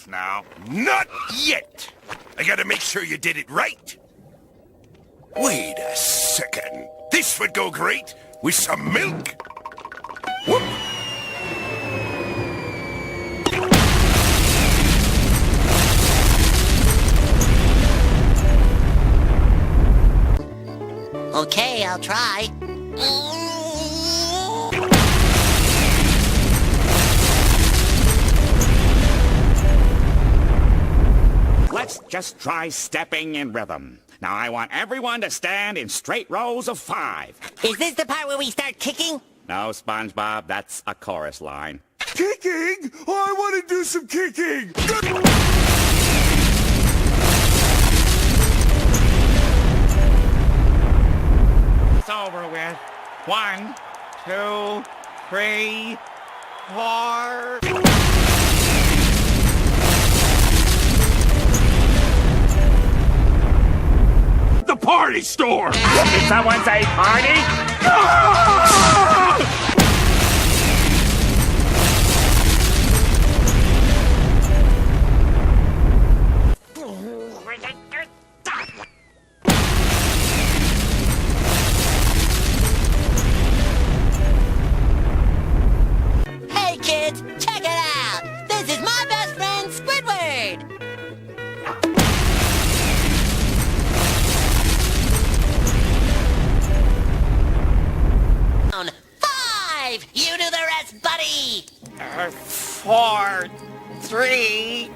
Now, not yet. I gotta make sure you did it right. Wait a second. This would go great with some milk. Whoop. Okay, I'll try. Let's just try stepping in rhythm. Now I want everyone to stand in straight rows of 5. Is this the part where we start kicking? No, SpongeBob, that's a chorus line. Kicking? Oh, I want to do some kicking. It's over with. 1, 2, 3, 4... The party store! Did someone say party? Hey kids, check it out! This is my best friend, Squidward! 5! You do the rest, buddy! 4, 3,